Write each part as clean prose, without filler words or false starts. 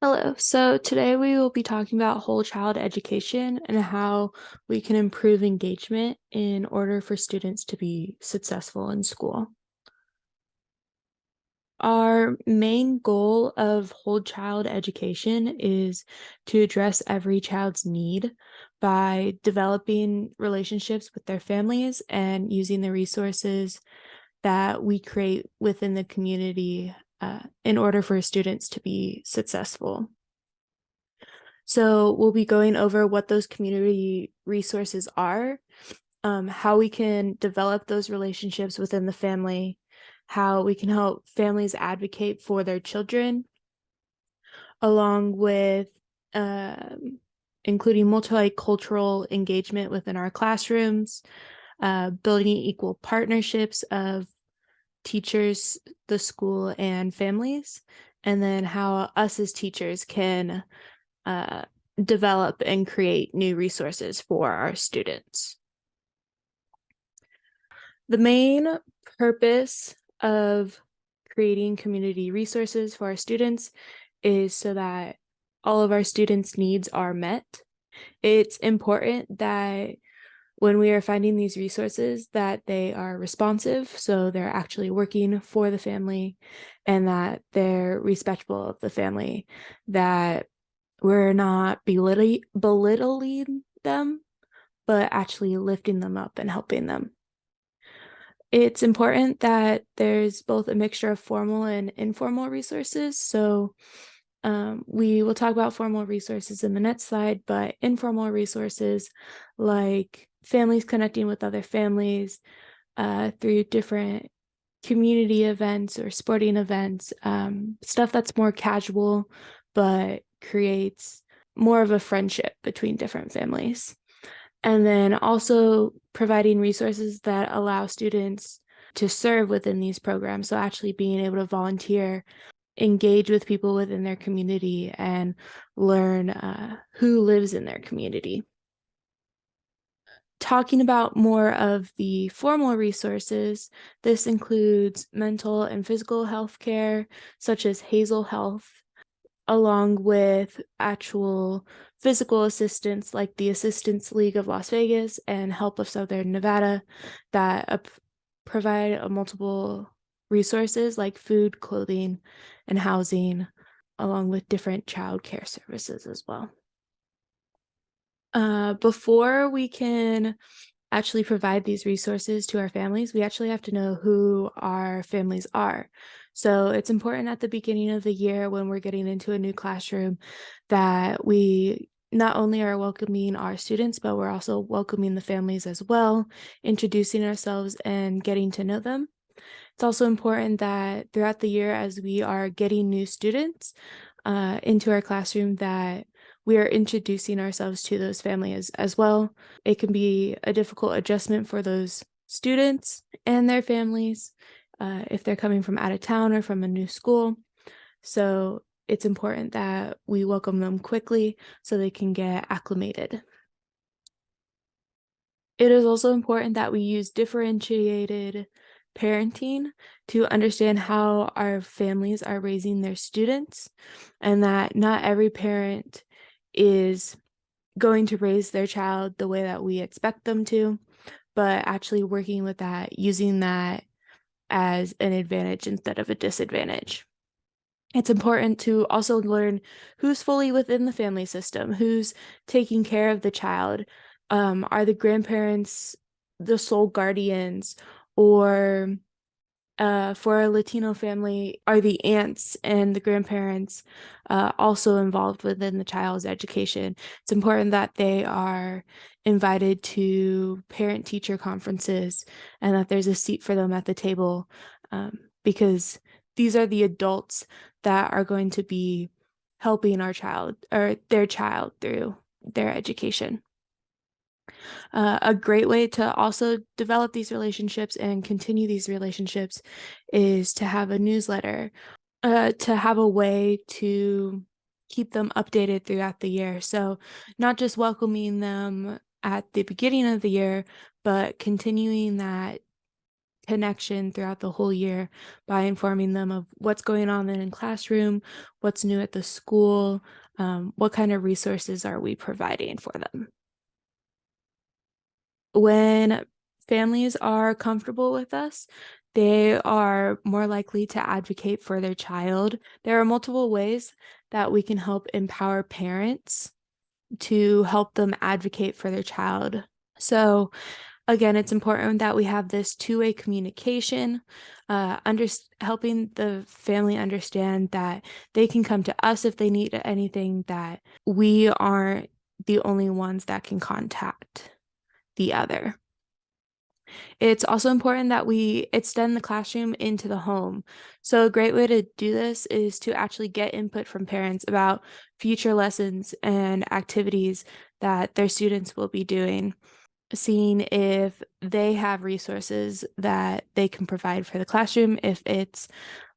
Hello. So today we will be talking about whole child education and how we can improve engagement in order for students to be successful in school. Our main goal of whole child education is to address every child's need by developing relationships with their families and using the resources that we create within the community in order for students to be successful. So we'll be going over what those community resources are, how we can develop those relationships within the family, how we can help families advocate for their children, along with including multicultural engagement within our classrooms, building equal partnerships of teachers, the school, and families, and then how us as teachers can uh, develop and create new resources for our students. The main purpose of creating community resources for our students is so that all of our students' needs are met. It's important that when we are finding these resources that they are responsive, so they're actually working for the family, and that they're respectful of the family, that we're not belittling them, but actually lifting them up and helping them. It's important that there's both a mixture of formal and informal resources. So we will talk about formal resources in the next slide, but informal resources like families connecting with other families through different community events or sporting events, stuff that's more casual, but creates more of a friendship between different families. And then also providing resources that allow students to serve within these programs. So actually being able to volunteer, engage with people within their community, and learn who lives in their community. Talking about more of the formal resources, this includes mental and physical health care, such as Hazel Health, along with actual physical assistance like the Assistance League of Las Vegas and Help of Southern Nevada that provide multiple resources like food, clothing, and housing, along with different child care services as well. Before we can actually provide these resources to our families, we actually have to know who our families are. So it's important at the beginning of the year when we're getting into a new classroom that we not only are welcoming our students, but we're also welcoming the families as well, introducing ourselves and getting to know them. It's also important that throughout the year, as we are getting new students into our classroom, that we are introducing ourselves to those families as well. It can be a difficult adjustment for those students and their families if they're coming from out of town or from a new school. So it's important that we welcome them quickly so they can get acclimated. It is also important that we use differentiated parenting to understand how our families are raising their students, and that not every parent is going to raise their child the way that we expect them to, but actually working with that, using that as an advantage instead of a disadvantage. It's important to also learn who's fully within the family system, who's taking care of the child. Are the grandparents the sole guardians, or for a Latino family, are the aunts and the grandparents also involved within the child's education? It's important that they are invited to parent-teacher conferences and that there's a seat for them at the table, because these are the adults that are going to be helping our child or their child through their education. A great way to also develop these relationships and continue these relationships is to have a newsletter, to have a way to keep them updated throughout the year. So not just welcoming them at the beginning of the year, but continuing that connection throughout the whole year by informing them of what's going on in a classroom, what's new at the school, what kind of resources are we providing for them. When families are comfortable with us, they are more likely to advocate for their child. There are multiple ways that we can help empower parents to help them advocate for their child. So, again, it's important that we have this two-way communication, helping the family understand that they can come to us if they need anything, that we aren't the only ones that can contact the other. It's also important that we extend the classroom into the home. So a great way to do this is to actually get input from parents about future lessons and activities that their students will be doing, seeing if they have resources that they can provide for the classroom, if it's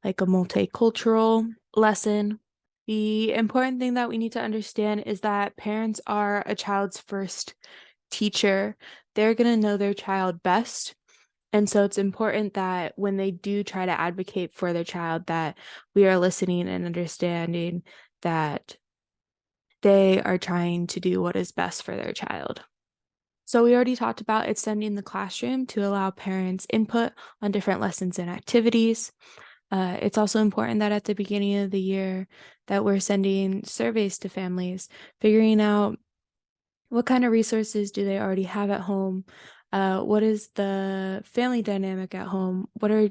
like a multicultural lesson. The important thing that we need to understand is that parents are a child's first teacher. They're going to know their child best. And so it's important that when they do try to advocate for their child, that we are listening and understanding that they are trying to do what is best for their child. So we already talked about extending the classroom to allow parents input on different lessons and activities. It's also important that at the beginning of the year that we're sending surveys to families, figuring out what kind of resources do they already have at home? What is the family dynamic at home? What are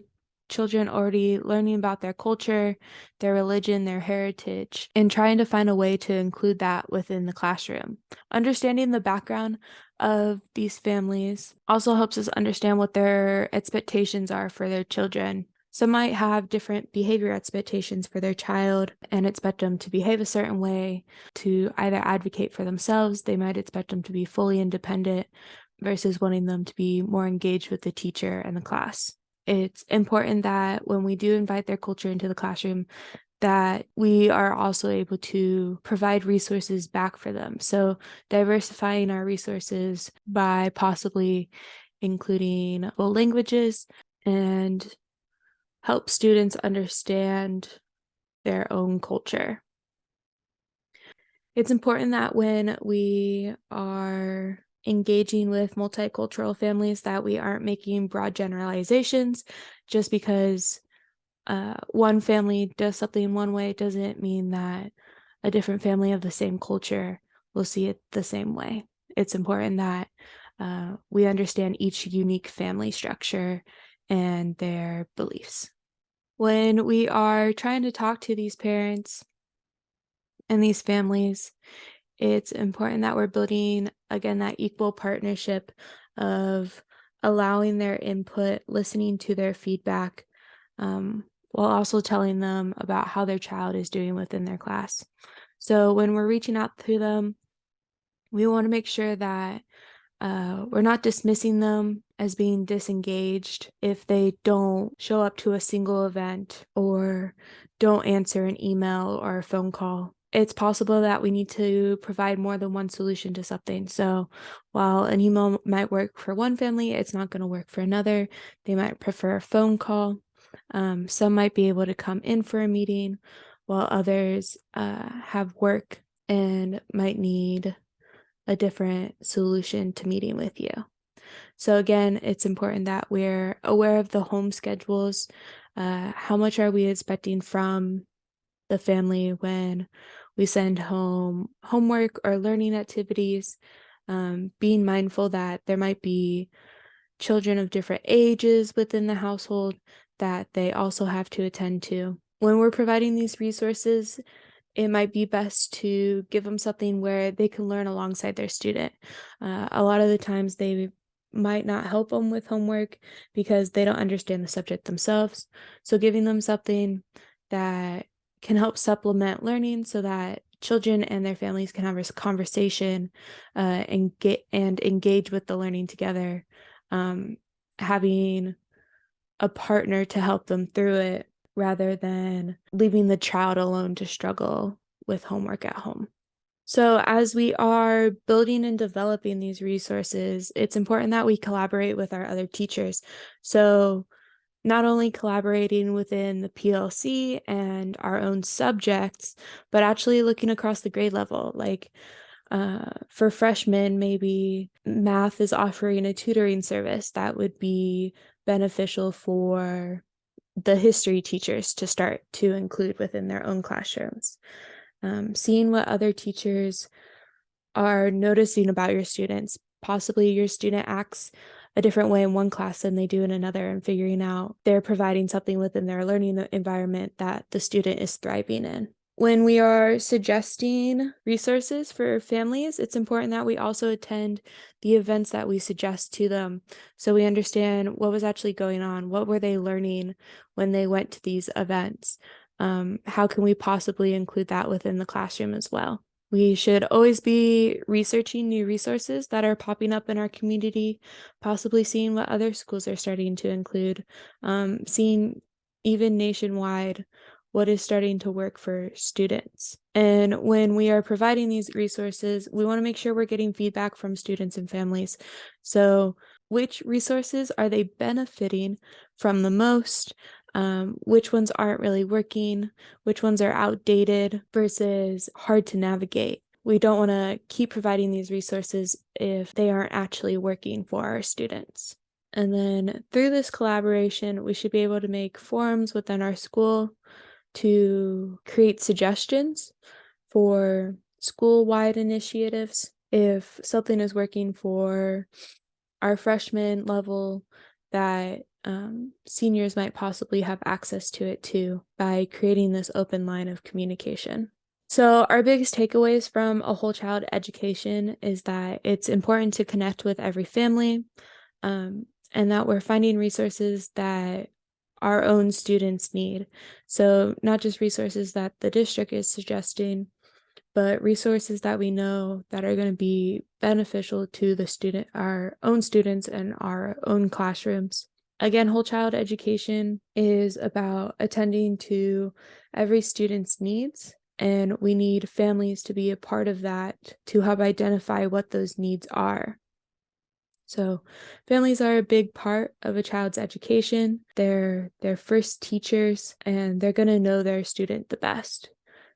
children already learning about their culture, their religion, their heritage, and trying to find a way to include that within the classroom. Understanding the background of these families also helps us understand what their expectations are for their children. Some might have different behavior expectations for their child and expect them to behave a certain way, to either advocate for themselves. They might expect them to be fully independent versus wanting them to be more engaged with the teacher and the class. It's important that when we do invite their culture into the classroom, that we are also able to provide resources back for them. So diversifying our resources by possibly including full languages and help students understand their own culture. It's important that when we are engaging with multicultural families that we aren't making broad generalizations just because one family does something one way doesn't mean that a different family of the same culture will see it the same way. It's important that we understand each unique family structure and their beliefs. When we are trying to talk to these parents and these families, it's important that we're building, again, that equal partnership of allowing their input, listening to their feedback, while also telling them about how their child is doing within their class. So when we're reaching out to them, we want to make sure that we're not dismissing them as being disengaged if they don't show up to a single event or don't answer an email or a phone call. It's possible that we need to provide more than one solution to something. So while an email might work for one family, it's not going to work for another. They might prefer a phone call. Some might be able to come in for a meeting, while others have work and might need a different solution to meeting with you. So again, it's important that we're aware of the home schedules. How much are we expecting from the family when we send home homework or learning activities? Being mindful that there might be children of different ages within the household that they also have to attend to. When we're providing these resources, it might be best to give them something where they can learn alongside their student. A lot of the times they might not help them with homework because they don't understand the subject themselves. So giving them something that can help supplement learning so that children and their families can have a conversation and engage with the learning together. Having a partner to help them through it rather than leaving the child alone to struggle with homework at home. So, as we are building and developing these resources, it's important that we collaborate with our other teachers. So, not only collaborating within the PLC and our own subjects, but actually looking across the grade level. Like for freshmen, maybe math is offering a tutoring service that would be beneficial for the history teachers to start to include within their own classrooms. Seeing what other teachers are noticing about your students. Possibly your student acts a different way in one class than they do in another, and figuring out they're providing something within their learning environment that the student is thriving in. When we are suggesting resources for families, it's important that we also attend the events that we suggest to them so we understand what was actually going on. What were they learning when they went to these events? How can we possibly include that within the classroom as well? We should always be researching new resources that are popping up in our community, possibly seeing what other schools are starting to include, seeing even nationwide what is starting to work for students. And when we are providing these resources, we want to make sure we're getting feedback from students and families. So, which resources are they benefiting from the most? Which ones aren't really working, which ones are outdated versus hard to navigate. We don't want to keep providing these resources if they aren't actually working for our students. And then through this collaboration, we should be able to make forums within our school to create suggestions for school-wide initiatives. If something is working for our freshman level, that seniors might possibly have access to it too by creating this open line of communication. So our biggest takeaways from a whole child education is that it's important to connect with every family, and that we're finding resources that our own students need. So not just resources that the district is suggesting, but resources that we know that are going to be beneficial to the student, our own students and our own classrooms. Again, whole child education is about attending to every student's needs, and we need families to be a part of that to help identify what those needs are. So families are a big part of a child's education. They're their first teachers, and they're going to know their student the best.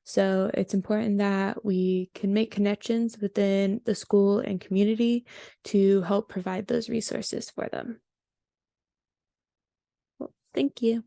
So it's important that we can make connections within the school and community to help provide those resources for them. Well, thank you.